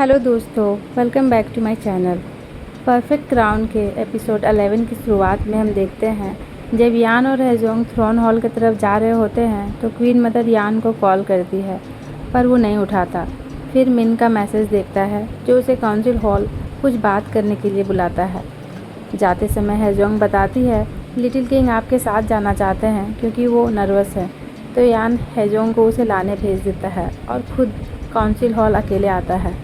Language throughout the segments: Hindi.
हेलो दोस्तों, welcome back to my channel. Perfect crown के एपिसोड 11 की शुरुआत में हम देखते हैं जब यान और हेजोंग थ्रोन हॉल की तरफ जा रहे होते हैं तो क्वीन मदर यान को कॉल करती है पर वो नहीं उठाता। फिर मिन का मैसेज देखता है जो उसे काउंसिल हॉल कुछ बात करने के लिए बुलाता है। जाते समय हेजोंग बताती है लिटिल किंग आपके साथ जाना चाहते हैं क्योंकि वो नर्वस है। तो यान हेजोंग को उसे लाने भेज देता है और खुद काउंसिल हॉल अकेले आता है।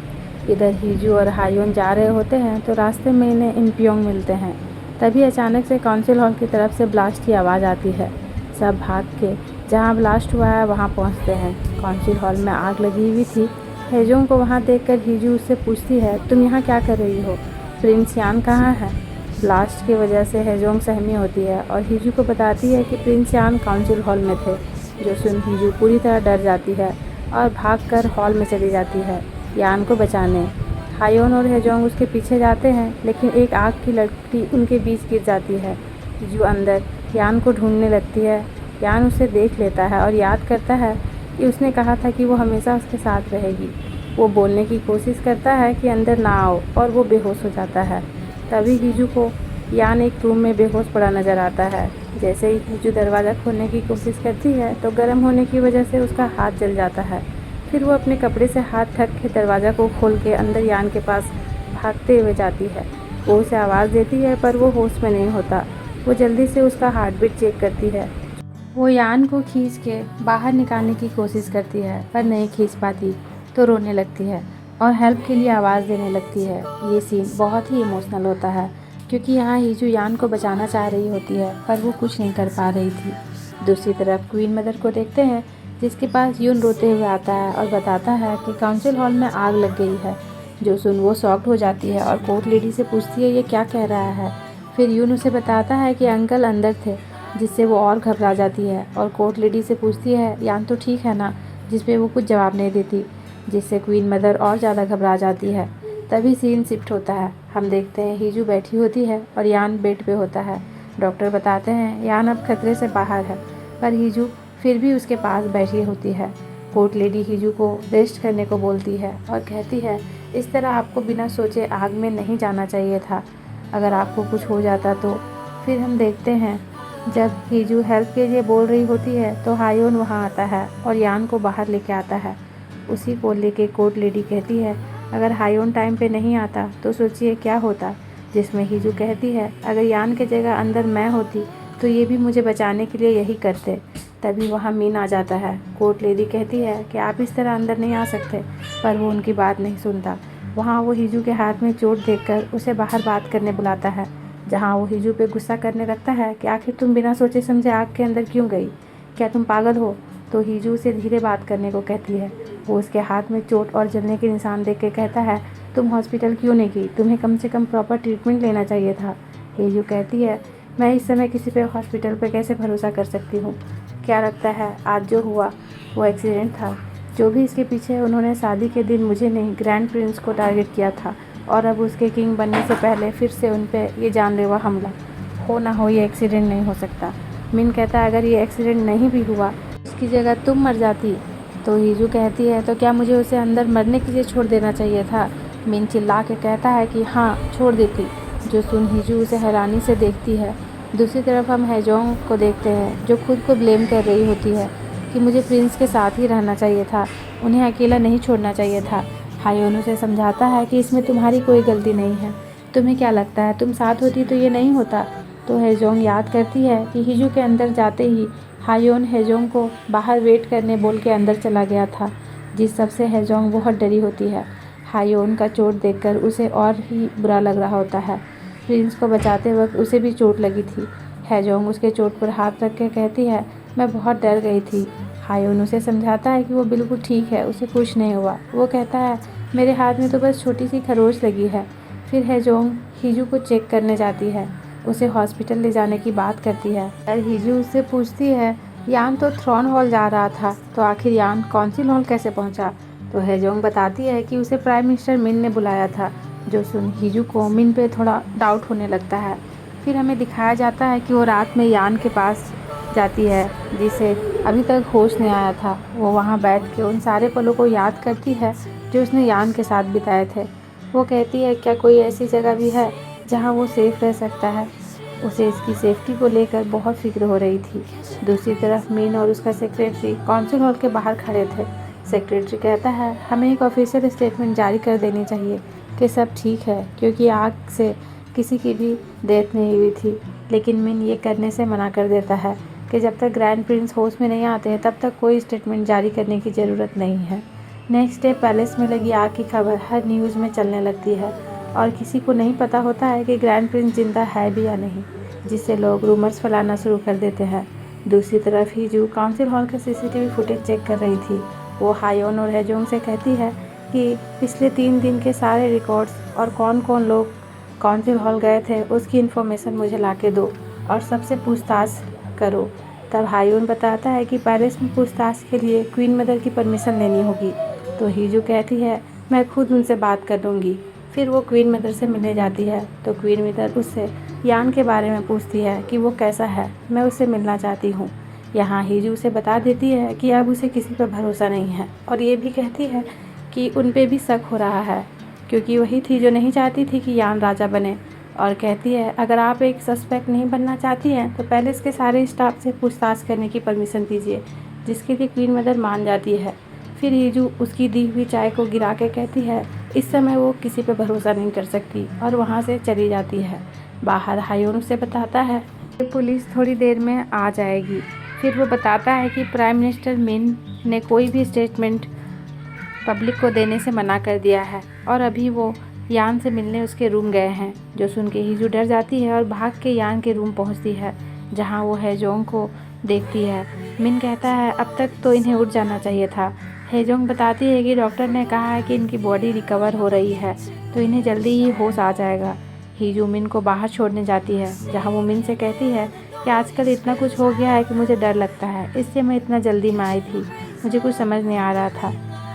इधर हीजू और हायोन जा रहे होते हैं तो रास्ते में इन्हें इनपियोंग मिलते हैं। तभी अचानक से काउंसिल हॉल की तरफ से ब्लास्ट की आवाज़ आती है। सब भाग के जहाँ ब्लास्ट हुआ है वहाँ पहुँचते हैं। काउंसिल हॉल में आग लगी हुई थी। हेजोंग को वहाँ देखकर हीजू उससे पूछती है, तुम यहाँ क्या कर रही हो? प्रिंस यान कहाँ है? ब्लास्ट की वजह से हेजोंग सहमी होती है और हीजू को बताती है कि प्रिंस यान काउंसिल हॉल में थे। जो सुन हीजू पूरी तरह डर जाती है और भागकर हॉल में चली जाती है यान को बचाने। हायोन और हेजोंग उसके पीछे जाते हैं लेकिन एक आग की लड़की उनके बीच गिर जाती है। हीजू अंदर यान को ढूंढने लगती है। यान उसे देख लेता है और याद करता है कि उसने कहा था कि वो हमेशा उसके साथ रहेगी। वो बोलने की कोशिश करता है कि अंदर ना आओ और वो बेहोश हो जाता है। तभी हीजू को यान एक रूम में बेहोश पड़ा नज़र आता है। जैसे ही हीजू दरवाज़ा खोलने की कोशिश करती है तो गर्म होने की वजह से उसका हाथ जल जाता है। फिर वो अपने कपड़े से हाथ ढक के दरवाज़ा को खोल के अंदर यान के पास भागते हुए जाती है। वो उसे आवाज़ देती है पर वो होश में नहीं होता। वो जल्दी से उसका हार्ट बीट चेक करती है। वो यान को खींच के बाहर निकालने की कोशिश करती है पर नहीं खींच पाती तो रोने लगती है और हेल्प के लिए आवाज़ देने लगती है। ये सीन बहुत ही इमोशनल होता है क्योंकि यहाँ हीजू यान को बचाना चाह रही होती है पर वो कुछ नहीं कर पा रही थी। दूसरी तरफ क्वीन मदर को देखते हैं जिसके पास यून रोते हुए आता है और बताता है कि काउंसिल हॉल में आग लग गई है। जो सुन वो शॉक्ड हो जाती है और कोर्ट लेडी से पूछती है ये क्या कह रहा है। फिर यून उसे बताता है कि अंकल अंदर थे, जिससे वो और घबरा जाती है और कोर्ट लेडी से पूछती है यान तो ठीक है ना, जिस पे वो कुछ जवाब नहीं देती, जिससे क्वीन मदर और ज़्यादा घबरा जाती है। तभी सीन शिफ्ट होता है। हम देखते हैं हीजू बैठी होती है और यान बेड पे होता है। डॉक्टर बताते हैं यान अब खतरे से बाहर है पर हीजू फिर भी उसके पास बैठी होती है। कोर्ट लेडी हीजू को रेस्ट करने को बोलती है और कहती है इस तरह आपको बिना सोचे आग में नहीं जाना चाहिए था, अगर आपको कुछ हो जाता तो। फिर हम देखते हैं जब हीजू हेल्प के लिए बोल रही होती है तो हायोन वहाँ आता है और यान को बाहर लेके आता है। उसी को लेके कोर्ट लेडी कहती है अगर हायोन टाइम पे नहीं आता तो सोचिए क्या होता, जिसमें हीजू कहती है अगर यान की जगह अंदर मैं होती तो ये भी मुझे बचाने के लिए यही करते। तभी वहाँ मीन आ जाता है। कोर्ट लेडी कहती है कि आप इस तरह अंदर नहीं आ सकते पर वो उनकी बात नहीं सुनता। वहाँ वो हीजू के हाथ में चोट देखकर उसे बाहर बात करने बुलाता है, जहाँ वो हीजू पे गुस्सा करने लगता है कि आखिर तुम बिना सोचे समझे आग के अंदर क्यों गई, क्या तुम पागल हो? तो हीजू उसे धीरे बात करने को कहती है। वो उसके हाथ में चोट और जलने के निशान देख के कहता है तुम हॉस्पिटल क्यों नहीं गई, तुम्हें कम से कम प्रॉपर ट्रीटमेंट लेना चाहिए था। हीजू कहती है मैं इस समय किसी पे हॉस्पिटल पे कैसे भरोसा कर सकती हूँ, क्या लगता है आज जो हुआ वो एक्सीडेंट था? जो भी इसके पीछे है उन्होंने शादी के दिन मुझे नहीं ग्रैंड प्रिंस को टारगेट किया था और अब उसके किंग बनने से पहले फिर से उन पर ये जानलेवा हमला हो ना हो, ये एक्सीडेंट नहीं हो सकता। मिन कहता है अगर ये एक्सीडेंट नहीं भी हुआ उसकी जगह तुम मर जाती। तो हीजू कहती है तो क्या मुझे उसे अंदर मरने के लिए छोड़ देना चाहिए था? मिन चिल्ला के कहता है कि हाँ छोड़ देती। जो सुन हीजू उसे हैरानी से देखती है। दूसरी तरफ हम हेजोंग को देखते हैं जो खुद को ब्लेम कर रही होती है कि मुझे प्रिंस के साथ ही रहना चाहिए था, उन्हें अकेला नहीं छोड़ना चाहिए था। हायोन उसे समझाता है कि इसमें तुम्हारी कोई गलती नहीं है, तुम्हें क्या लगता है तुम साथ होती तो ये नहीं होता? तो हेजोंग याद करती है कि हीजू के अंदर जाते ही हायोन हेजोंग को बाहर वेट करने बोल के अंदर चला गया था, जिस सबसे हेजोंग बहुत डरी होती है। हायोन का चोट देखकर उसे और ही बुरा लग रहा होता है। प्रिंस को बचाते वक्त उसे भी चोट लगी थी। हेजोंग उसके चोट पर हाथ रख के कहती है मैं बहुत डर गई थी। हायोन उसे समझाता है कि वो बिल्कुल ठीक है, उसे कुछ नहीं हुआ। वो कहता है मेरे हाथ में तो बस छोटी सी खरोच लगी है। फिर हेजोंग हीजू को चेक करने जाती है, उसे हॉस्पिटल ले जाने की बात करती है। और हीजू उससे पूछती है यान तो थ्रोन हॉल जा रहा था तो आखिर यान काउंसिल हॉल कैसे पहुंचा? तो हेजोंग बताती है कि उसे प्राइम मिनिस्टर मिन ने बुलाया था। जो सुन हीजू को मिन पे थोड़ा डाउट होने लगता है। फिर हमें दिखाया जाता है कि वो रात में यान के पास जाती है, जिसे अभी तक होश नहीं आया था। वो वहाँ बैठ के उन सारे पलों को याद करती है जो उसने यान के साथ बिताए थे। वो कहती है क्या कोई ऐसी जगह भी है जहाँ वो सेफ़ रह सकता है। उसे इसकी सेफ्टी को लेकर बहुत फिक्र हो रही थी। दूसरी तरफ मीन और उसका सेक्रेटरी काउंसिल हॉल के बाहर खड़े थे। सेक्रेटरी कहता है हमें एक ऑफिशियल स्टेटमेंट जारी कर देनी चाहिए कि सब ठीक है, क्योंकि आग से किसी की भी डेथ नहीं हुई थी। लेकिन मिन ये करने से मना कर देता है कि जब तक ग्रैंड प्रिंस होश में नहीं आते हैं तब तक कोई स्टेटमेंट जारी करने की ज़रूरत नहीं है। नेक्स्ट डे पैलेस में लगी आग की खबर हर न्यूज़ में चलने लगती है और किसी को नहीं पता होता है कि ग्रैंड प्रिंस जिंदा है भी या नहीं, जिससे लोग रूमर्स फैलाना शुरू कर देते हैं। दूसरी तरफ हीजू काउंसिल हॉल का सीसीटीवी फुटेज चेक कर रही थी। वो हायोन और हेजोंग से कहती है कि पिछले 3 दिन के सारे रिकॉर्ड्स और कौन कौन लोग काउंसिल हॉल गए थे उसकी इन्फॉर्मेशन मुझे ला के दो और सबसे पूछताछ करो। तब हायोन बताता है कि पेरिस में पूछताछ के लिए क्वीन मदर की परमिशन लेनी होगी। तो हीजू कहती है मैं खुद उनसे बात कर लूँगी। फिर वो क्वीन मदर से मिलने जाती है तो क्वीन मदर उससे यान के बारे में पूछती है कि वो कैसा है, मैं उससे मिलना चाहती हूँ। यहाँ हीजू उसे बता देती है कि अब उसे किसी पर भरोसा नहीं है और ये भी कहती है कि उन पे भी शक हो रहा है, क्योंकि वही थी जो नहीं चाहती थी कि यान राजा बने। और कहती है अगर आप एक सस्पेक्ट नहीं बनना चाहती हैं तो पैलेस के सारे स्टाफ से पूछताछ करने की परमिशन दीजिए, जिसके लिए क्वीन मदर मान जाती है। फिर हीजू उसकी दी हुई चाय को गिरा के कहती है इस समय वो किसी पे भरोसा नहीं कर सकती और वहाँ से चली जाती है। बाहर हायोन उसे बताता है कि पुलिस थोड़ी देर में आ जाएगी। फिर वो बताता है कि प्राइम मिनिस्टर मिन ने कोई भी स्टेटमेंट पब्लिक को देने से मना कर दिया है और अभी वो यान से मिलने उसके रूम गए हैं। जो सुन के हीजू डर जाती है और भाग के यान के रूम पहुंचती है, जहां वो हेजोंग को देखती है। मिन कहता है अब तक तो इन्हें उठ जाना चाहिए था। हेजोंग बताती है कि डॉक्टर ने कहा है कि इनकी बॉडी रिकवर हो रही है तो इन्हें जल्दी ही होश आ जाएगा। हीजू मिन को बाहर छोड़ने जाती है, जहाँ वो मिन से कहती है कि आजकल इतना कुछ हो गया है कि मुझे डर लगता है, इससे मैं इतना जल्दी में आई थी, मुझे कुछ समझ नहीं आ रहा था।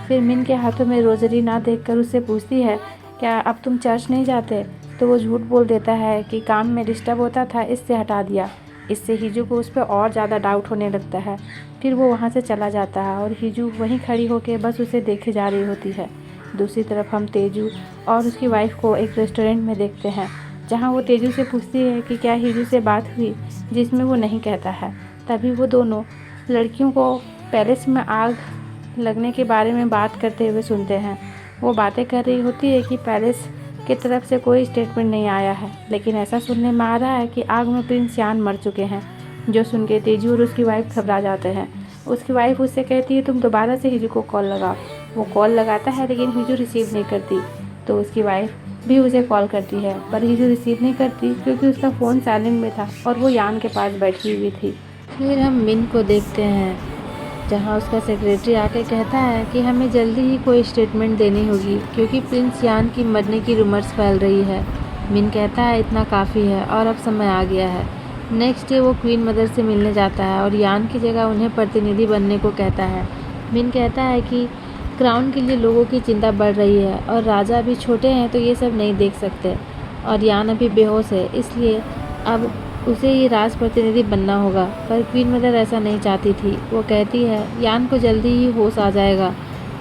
फिर मिन के हाथों में रोजरी ना देखकर उससे पूछती है क्या अब तुम चर्च नहीं जाते? तो वो झूठ बोल देता है कि काम में डिस्टर्ब होता था इससे हटा दिया। इससे हीजू को उस पर और ज़्यादा डाउट होने लगता है। फिर वो वहाँ से चला जाता है और हीजू वहीं खड़ी होकर बस उसे देखे जा रही होती है। दूसरी तरफ हम तेजू और उसकी वाइफ को एक रेस्टोरेंट में देखते हैं, जहाँ वो तेजू से पूछती है कि क्या हीजू से बात हुई, जिसमें वो नहीं कहता है। तभी वो दोनों लड़कियों को पैलेस में आग लगने के बारे में बात करते हुए सुनते हैं। वो बातें कर रही होती है कि पैलेस की तरफ से कोई स्टेटमेंट नहीं आया है, लेकिन ऐसा सुनने में आ रहा है कि आग में प्रिंस यान मर चुके हैं। जो सुन के तेजू और उसकी वाइफ घबरा जाते हैं। उसकी वाइफ उससे कहती है तुम दोबारा से हीजू को कॉल लगाओ। वो कॉल लगाता है लेकिन हीजू रिसीव नहीं करती, तो उसकी वाइफ भी उसे कॉल करती है पर हीजू रिसीव नहीं करती क्योंकि उसका फ़ोन साइलेंट में था और वो यान के पास बैठी हुई थी। फिर हम मिन को देखते हैं, जहाँ उसका सेक्रेटरी आके कहता है कि हमें जल्दी ही कोई स्टेटमेंट देनी होगी क्योंकि प्रिंस यान की मरने की रूमर्स फैल रही है। मिन कहता है इतना काफ़ी है और अब समय आ गया है। नेक्स्ट डे वो क्वीन मदर से मिलने जाता है और यान की जगह उन्हें प्रतिनिधि बनने को कहता है। मिन कहता है कि क्राउन के लिए लोगों की चिंता बढ़ रही है और राजा अभी छोटे हैं तो ये सब नहीं देख सकते और यान अभी बेहोश है, इसलिए अब उसे ये राज प्रतिनिधि बनना होगा। पर क्वीन मदर ऐसा नहीं चाहती थी। वो कहती है यान को जल्दी ही होश आ जाएगा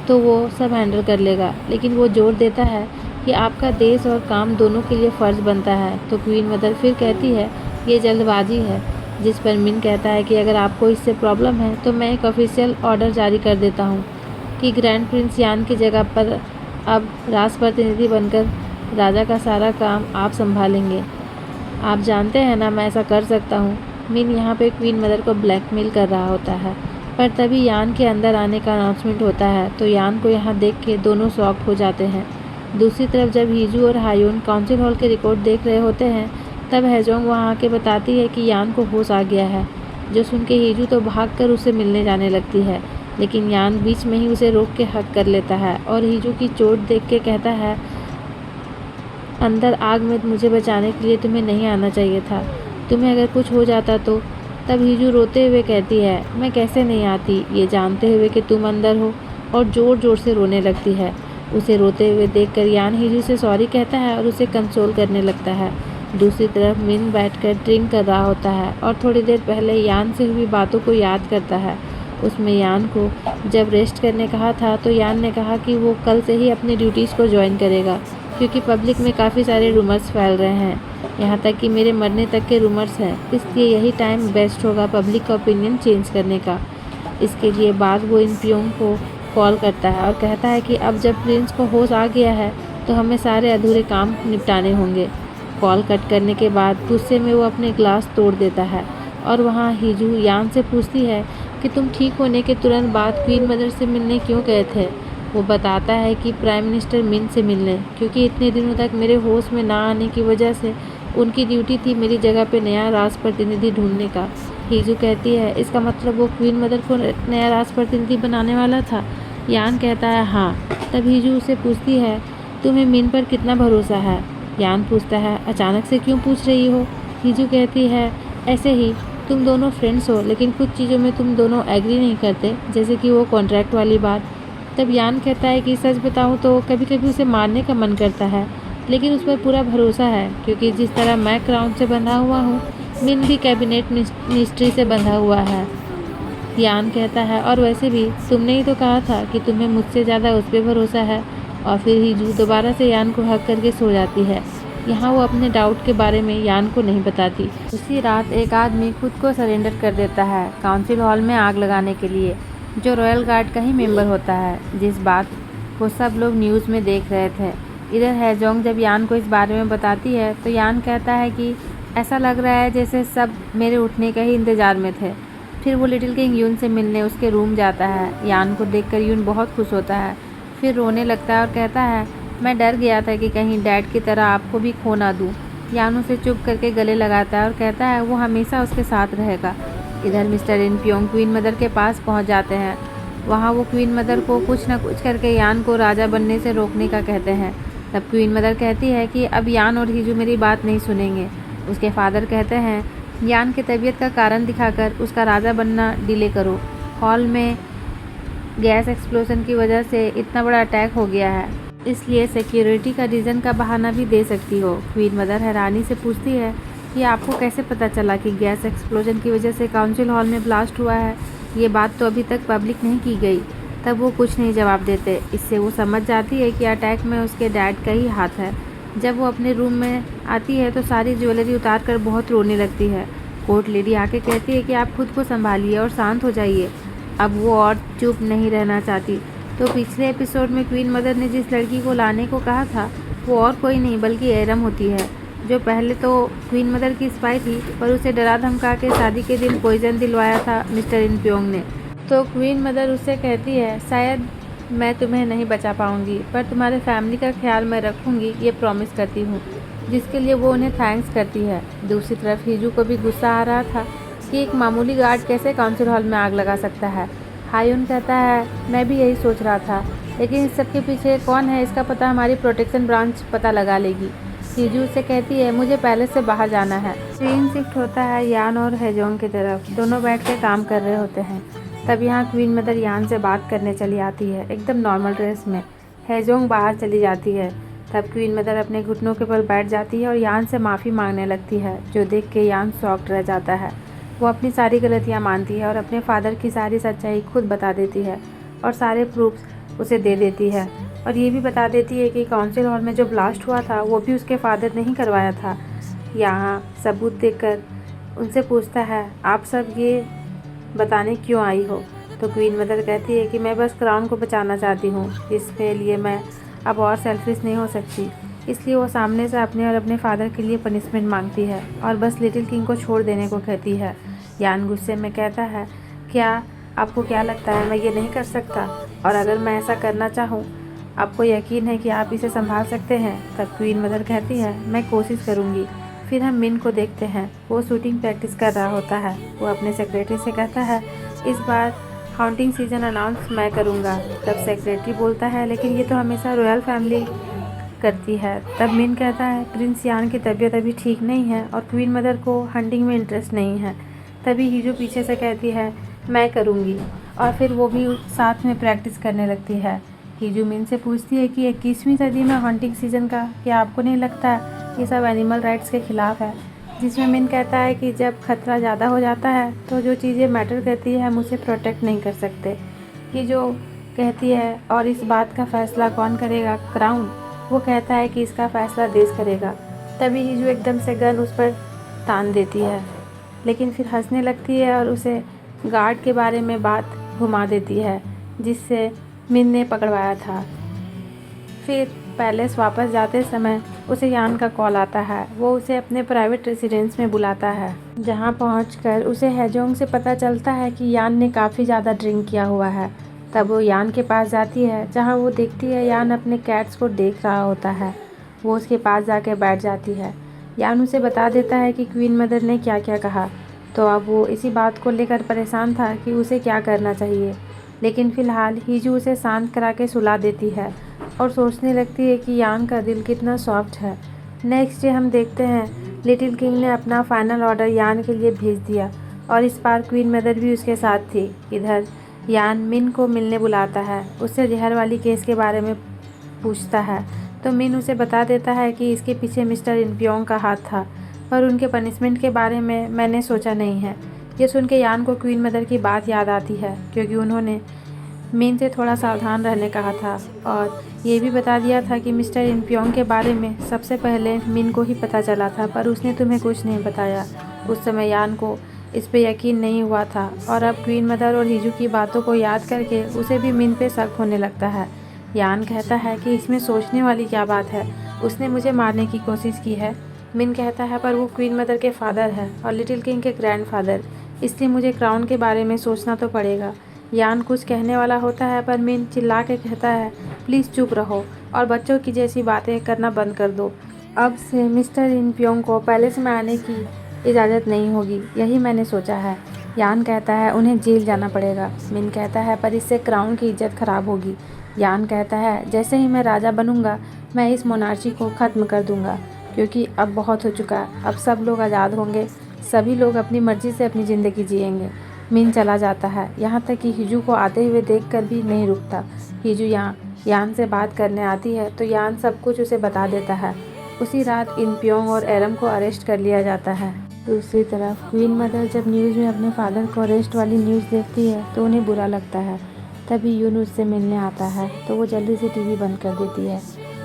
तो वो सब हैंडल कर लेगा, लेकिन वो जोर देता है कि आपका देश और काम दोनों के लिए फ़र्ज़ बनता है। तो क्वीन मदर फिर कहती है ये जल्दबाजी है, जिस पर मिन कहता है कि अगर आपको इससे प्रॉब्लम है तो मैं एक ऑफिशियल ऑर्डर जारी कर देता हूँ कि ग्रैंड प्रिंस यान की जगह पर अब राज प्रतिनिधि बनकर राजा का सारा काम आप संभालेंगे। आप जानते हैं ना मैं ऐसा कर सकता हूँ। मिन यहाँ पे क्वीन मदर को ब्लैकमेल कर रहा होता है, पर तभी यान के अंदर आने का अनाउंसमेंट होता है तो यान को यहाँ देख के दोनों शॉक्ड हो जाते हैं। दूसरी तरफ जब हीजू और हायोन काउंसिल हॉल के रिकॉर्ड देख रहे होते हैं तब हेजोंग वहाँ आके बताती है कि यान को होश आ गया है। जो सुन के हीजू तो भागकर उससे मिलने जाने लगती है, लेकिन यान बीच में ही उसे रोक के हक कर लेता है और हीजू की चोट देख के कहता है अंदर आग में मुझे बचाने के लिए तुम्हें नहीं आना चाहिए था, तुम्हें अगर कुछ हो जाता तो। तब हीजू रोते हुए कहती है मैं कैसे नहीं आती, ये जानते हुए कि तुम अंदर हो, और ज़ोर ज़ोर से रोने लगती है। उसे रोते हुए देखकर यान हीजू से सॉरी कहता है और उसे कंसोल करने लगता है। दूसरी तरफ मिन बैठकर ड्रिंक कर रहा होता है और थोड़ी देर पहले यान से हुई बातों को याद करता है। उसमें यान को जब रेस्ट करने कहा था तो यान ने कहा कि वो कल से ही अपनी ड्यूटीज़ को ज्वाइन करेगा, क्योंकि पब्लिक में काफ़ी सारे रूमर्स फैल रहे हैं, यहाँ तक कि मेरे मरने तक के रूमर्स हैं। इसलिए यही टाइम बेस्ट होगा पब्लिक का ओपिनियन चेंज करने का। इसके लिए बाद वो इन पियोंग को कॉल करता है और कहता है कि अब जब प्रिंस को होश आ गया है तो हमें सारे अधूरे काम निपटाने होंगे। कॉल कट करने के बाद गुस्से में वो अपने ग्लास तोड़ देता है और वहाँ हीजू यान से पूछती है कि तुम ठीक होने के तुरंत बाद क्वीन मदर से मिलने क्यों गए थे। वो बताता है कि प्राइम मिनिस्टर मिन से मिलने, क्योंकि इतने दिनों तक मेरे होश में ना आने की वजह से उनकी ड्यूटी थी मेरी जगह पे नया राज प्रतिनिधि ढूंढने का। हीजू कहती है इसका मतलब वो क्वीन मदर को नया राज प्रतिनिधि बनाने वाला था। यान कहता है हाँ। तब हीजू उसे पूछती है तुम्हें मिन पर कितना भरोसा है। यान पूछता है अचानक से क्यों पूछ रही हो। हीजू कहती है ऐसे ही, तुम दोनों फ्रेंड्स हो लेकिन कुछ चीज़ों में तुम दोनों एग्री नहीं करते, जैसे कि वो कॉन्ट्रैक्ट वाली बात। तब यान कहता है कि सच बताऊं तो कभी कभी उसे मारने का मन करता है, लेकिन उस पर पूरा भरोसा है, क्योंकि जिस तरह मैं क्राउन से बंधा हुआ हूँ मिन भी कैबिनेट मिनिस्ट्री से बंधा हुआ है। यान कहता है और वैसे भी तुमने ही तो कहा था कि तुम्हें मुझसे ज़्यादा उस पर भरोसा है। और फिर हीजू दोबारा से यान को हक करके सो जाती है। यहाँ वो अपने डाउट के बारे में यान को नहीं बताती। उसी रात एक आदमी खुद को सरेंडर कर देता है काउंसिल हॉल में आग लगाने के लिए, जो रॉयल गार्ड का ही मेंबर होता है, जिस बात को सब लोग न्यूज़ में देख रहे थे। इधर हैजोंग जब यान को इस बारे में बताती है तो यान कहता है कि ऐसा लग रहा है जैसे सब मेरे उठने का ही इंतज़ार में थे। फिर वो लिटिल किंग यून से मिलने उसके रूम जाता है। यान को देखकर यून बहुत खुश होता है, फिर रोने लगता है और कहता है मैं डर गया था कि कहीं डैड की तरह आपको भी खो ना दूँ। यान उसे चुप करके गले लगाता है और कहता है वो हमेशा उसके साथ रहेगा। इधर मिस्टर इन पियोंग क्वीन मदर के पास पहुंच जाते हैं। वहाँ वो क्वीन मदर को कुछ न कुछ करके यान को राजा बनने से रोकने का कहते हैं। तब क्वीन मदर कहती है कि अब यान और हीजू मेरी बात नहीं सुनेंगे। उसके फादर कहते हैं यान की तबीयत का कारण दिखाकर उसका राजा बनना डिले करो। हॉल में गैस एक्सप्लोजन की वजह से इतना बड़ा अटैक हो गया है, इसलिए सिक्योरिटी का रीज़न का बहाना भी दे सकती हो। क्वीन मदर हैरानी से पूछती है कि आपको कैसे पता चला कि गैस एक्सप्लोजन की वजह से काउंसिल हॉल में ब्लास्ट हुआ है। ये बात तो अभी तक पब्लिक नहीं की गई। तब वो कुछ नहीं जवाब देते। इससे वो समझ जाती है कि अटैक में उसके डैड का ही हाथ है। जब वो अपने रूम में आती है तो सारी ज्वेलरी उतार कर बहुत रोने लगती है। कोर्ट लेडी आके कहती है कि आप खुद को संभालिए और शांत हो जाइए। अब वो और चुप नहीं रहना चाहती। तो पिछले एपिसोड में क्वीन मदर ने जिस लड़की को लाने को कहा था वो और कोई नहीं बल्कि एरम होती है, जो पहले तो क्वीन मदर की स्पाई थी, पर उसे डरा धमका के शादी के दिन पॉइजन दिलवाया था मिस्टर इन पियोंग ने। तो क्वीन मदर उससे कहती है शायद मैं तुम्हें नहीं बचा पाऊंगी, पर तुम्हारे फैमिली का ख्याल मैं रखूंगी, ये प्रॉमिस करती हूँ, जिसके लिए वो उन्हें थैंक्स करती है। दूसरी तरफ हीजू को भी गुस्सा आ रहा था कि एक मामूली गार्ड कैसे काउंसिल हॉल में आग लगा सकता है। हायुन कहता है मैं भी यही सोच रहा था, लेकिन इस सब के पीछे कौन है इसका पता हमारी प्रोटेक्शन ब्रांच पता लगा लेगी। हीजू से कहती है मुझे पैलेस से बाहर जाना है। सीन शिफ्ट होता है यान और हैजोंग की तरफ। दोनों बैठ के काम कर रहे होते हैं। तब यहाँ क्वीन मदर यान से बात करने चली आती है, एकदम नॉर्मल ड्रेस में। हैजोंग बाहर चली जाती है। तब क्वीन मदर अपने घुटनों के बल बैठ जाती है और यान से माफ़ी मांगने लगती है, जो देख के यान शॉक्ड रह जाता है। वो अपनी सारी गलतियाँ मानती है और अपने फादर की सारी सच्चाई खुद बता देती है और सारे प्रूफ्स उसे दे देती है, और ये भी बता देती है कि काउंसिल हॉल में जो ब्लास्ट हुआ था वो भी उसके फादर ने ही करवाया था। यहाँ सबूत देकर उनसे पूछता है आप सब ये बताने क्यों आई हो। तो क्वीन मदर कहती है कि मैं बस क्राउन को बचाना चाहती हूँ, इसके लिए मैं अब और सेल्फिश नहीं हो सकती। इसलिए वो सामने से अपने और अपने फादर के लिए पनिशमेंट मांगती है और बस लिटिल किंग को छोड़ देने को कहती है। यान गुस्से में कहता है क्या आपको क्या लगता है मैं ये नहीं कर सकता, और अगर मैं ऐसा करना चाहूँ आपको यकीन है कि आप इसे संभाल सकते हैं। तब क्वीन मदर कहती है मैं कोशिश करूँगी। फिर हम मिन को देखते हैं, वो शूटिंग प्रैक्टिस कर रहा होता है। वो अपने सेक्रेटरी से कहता है इस बार हाउंटिंग सीजन अनाउंस मैं करूँगा। तब सेक्रेटरी बोलता है लेकिन ये तो हमेशा रॉयल फैमिली करती है। तब मिन कहता है प्रिंस यान की तबीयत अभी ठीक नहीं है और क्वीन मदर को हंटिंग में इंटरेस्ट नहीं है। तभी हीजू पीछे से कहती है मैं करूँगी, और फिर वो भी साथ में प्रैक्टिस करने लगती है। हीजू मिन से पूछती है कि 21वीं सदी में हंटिंग सीजन का क्या आपको नहीं लगता ये सब एनिमल राइट्स के ख़िलाफ़ है, जिसमें मिन कहता है कि जब खतरा ज़्यादा हो जाता है तो जो चीज़ें मैटर करती है हम उसे प्रोटेक्ट नहीं कर सकते। ये जो कहती है और इस बात का फ़ैसला कौन करेगा, क्राउन। वो कहता है कि इसका फ़ैसला देश करेगा। तभी हिजू एकदम से गन उस पर तान देती है, लेकिन फिर हंसने लगती है और उसे गार्ड के बारे में बात घुमा देती है जिससे मिन ने पकड़वाया था। फिर पैलेस वापस जाते समय उसे यान का कॉल आता है। वो उसे अपने प्राइवेट रेसिडेंस में बुलाता है, जहाँ पहुंचकर उसे हेजोंग से पता चलता है कि यान ने काफ़ी ज़्यादा ड्रिंक किया हुआ है। तब वो यान के पास जाती है, जहाँ वो देखती है यान अपने कैट्स को देख रहा होता है। वो उसके पास जाकर बैठ जाती है। यान उसे बता देता है कि क्वीन मदर ने क्या क्या कहा। तो अब वो इसी बात को लेकर परेशान था कि उसे क्या करना चाहिए, लेकिन फ़िलहाल हिजू उसे शांत करा के सुला देती है और सोचने लगती है कि यान का दिल कितना सॉफ्ट है। नेक्स्ट डे हम देखते हैं लिटिल किंग ने अपना फाइनल ऑर्डर यान के लिए भेज दिया और इस बार क्वीन मदर भी उसके साथ थी। इधर यान मिन को मिलने बुलाता है, उससे जहर वाली केस के बारे में पूछता है तो मिन उसे बता देता है कि इसके पीछे मिस्टर इनपियोंग का हाथ था, पर उनके पनिशमेंट के बारे में मैंने सोचा नहीं है। ये सुन के यान को क्वीन मदर की बात याद आती है, क्योंकि उन्होंने मिन से थोड़ा सावधान रहने कहा था और ये भी बता दिया था कि मिस्टर इनपियोंग के बारे में सबसे पहले मिन को ही पता चला था, पर उसने तुम्हें कुछ नहीं बताया। उस समय यान को इस पे यकीन नहीं हुआ था और अब क्वीन मदर और हिजू की बातों को याद करके उसे भी मिन पे शक होने लगता है। यान कहता है कि इसमें सोचने वाली क्या बात है, उसने मुझे मारने की कोशिश की है। मिन कहता है पर वो क्वीन मदर के फादर है और लिटिल किंग के ग्रैंडफादर, इसलिए मुझे क्राउन के बारे में सोचना तो पड़ेगा। यान कुछ कहने वाला होता है पर मिन चिल्ला के कहता है प्लीज़ चुप रहो और बच्चों की जैसी बातें करना बंद कर दो। अब से मिस्टर इनपियोंग को पैलेस में आने की इजाज़त नहीं होगी, यही मैंने सोचा है। यान कहता है उन्हें जेल जाना पड़ेगा। मिन कहता है पर इससे क्राउन की इज्जत खराब होगी। यान कहता है जैसे ही मैं राजा बनूंगा मैं इस मोनार्ची को ख़त्म कर दूंगा, क्योंकि अब बहुत हो चुका है। अब सब लोग आज़ाद होंगे, सभी लोग अपनी मर्ज़ी से अपनी ज़िंदगी जिएंगे। मिन चला जाता है, यहाँ तक कि हिजू को आते हुए देखकर भी नहीं रुकता। हिजू यान से बात करने आती है तो यान सब कुछ उसे बता देता है। उसी रात इनपियोंग और एरम को अरेस्ट कर लिया जाता है। दूसरी तरफ क्वीन मदर जब न्यूज़ में अपने फादर को अरेस्ट वाली न्यूज़ देखती है तो उन्हें बुरा लगता है। तभी यून उससे मिलने आता है तो वो जल्दी से टीवी बंद कर देती है।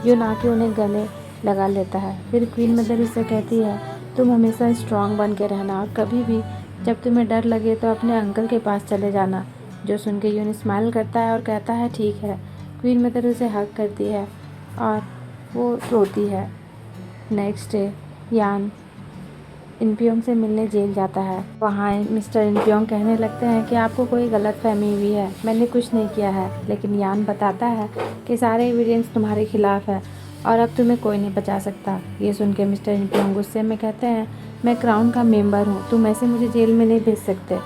यून आके उन्हें गले लगा लेता है। फिर क्वीन मदर उससे कहती है तुम हमेशा स्ट्रांग बन के रहना और कभी भी जब तुम्हें डर लगे तो अपने अंकल के पास चले जाना। जो सुन के यून स्माइल करता है और कहता है ठीक है। क्वीन मदर उसे हग करती है और वो रोती है। नेक्स्ट डे यान इनपियोंग से मिलने जेल जाता है। वहाँ मिस्टर इनपियोंग कहने लगते हैं कि आपको कोई गलतफहमी हुई है, मैंने कुछ नहीं किया है। लेकिन यान बताता है कि सारे एविडेंस तुम्हारे खिलाफ है और अब तुम्हें कोई नहीं बचा सकता। ये सुन के मिस्टर इनपियोंग गुस्से में कहते हैं मैं क्राउन का मेंबर हूँ, तुम ऐसे मुझे जेल में नहीं भेज सकते,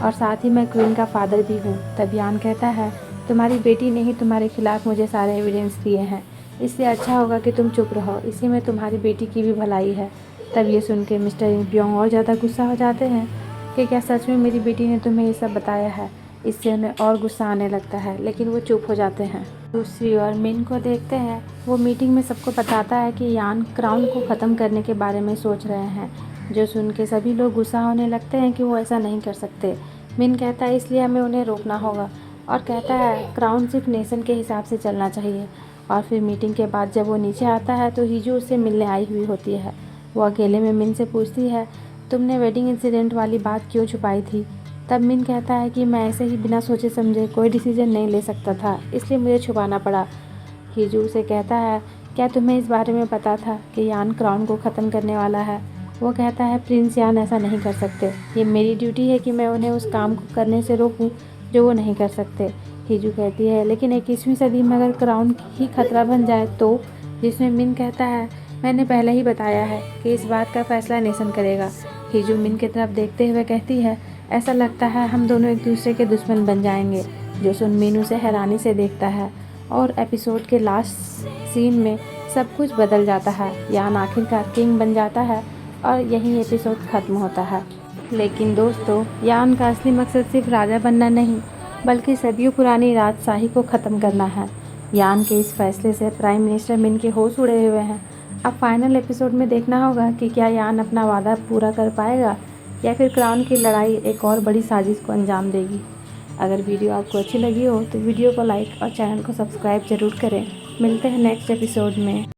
और साथ ही मैं क्वीन का फादर भी हूँ। तब यान कहता है तुम्हारी बेटी ने ही तुम्हारे खिलाफ मुझे सारे एविडेंस दिए हैं, इसलिए अच्छा होगा कि तुम चुप रहो, इसी में तुम्हारी बेटी की भी भलाई है। तब ये सुन के मिस्टर इनपियोंग और ज़्यादा गुस्सा हो जाते हैं कि क्या सच में मेरी बेटी ने तुम्हें ये सब बताया है। इससे उन्हें और गुस्सा आने लगता है, लेकिन वो चुप हो जाते हैं। दूसरी ओर मिन को देखते हैं, वो मीटिंग में सबको बताता है कि यान क्राउन को ख़त्म करने के बारे में सोच रहे हैं। जो सुन के सभी लोग गुस्सा होने लगते हैं कि वो ऐसा नहीं कर सकते। मिन कहता है इसलिए हमें उन्हें रोकना होगा और कहता है क्राउन सिर्फ नेशन के हिसाब से चलना चाहिए। और फिर मीटिंग के बाद जब वो नीचे आता है तो हिजू उससे मिलने आई हुई होती है। वो अकेले में मिन से पूछती है तुमने वेडिंग इंसिडेंट वाली बात क्यों छुपाई थी। तब मिन कहता है कि मैं ऐसे ही बिना सोचे समझे कोई डिसीजन नहीं ले सकता था, इसलिए मुझे छुपाना पड़ा। हिजू से कहता है क्या तुम्हें इस बारे में पता था कि यान क्राउन को ख़त्म करने वाला है। वो कहता है प्रिंस यान ऐसा नहीं कर सकते, ये मेरी ड्यूटी है कि मैं उन्हें उस काम को करने से रोकूं जो वो नहीं कर सकते। हिजू कहती है लेकिन 21वीं सदी में अगर क्राउन ही खतरा बन जाए तो, जिसमें मिन कहता है मैंने पहले ही बताया है कि इस बात का फैसला नेशन करेगा। हिजू मिन की तरफ देखते हुए कहती है ऐसा लगता है हम दोनों एक दूसरे के दुश्मन बन जाएंगे। जो सुन मिन उसे हैरानी से देखता है और एपिसोड के लास्ट सीन में सब कुछ बदल जाता है। यान आखिरकार किंग बन जाता है और यही एपिसोड ख़त्म होता है। लेकिन दोस्तों, यान का असली मकसद सिर्फ राजा बनना नहीं, बल्कि सदियों पुरानी राजशाही को ख़त्म करना है। यान के इस फैसले से प्राइम मिनिस्टर मिन के होश उड़े हुए हैं अब फाइनल एपिसोड में देखना होगा कि क्या यान अपना वादा पूरा कर पाएगा या फिर क्राउन की लड़ाई एक और बड़ी साजिश को अंजाम देगी। अगर वीडियो आपको अच्छी लगी हो तो वीडियो को लाइक और चैनल को सब्सक्राइब ज़रूर करें। मिलते हैं नेक्स्ट एपिसोड में।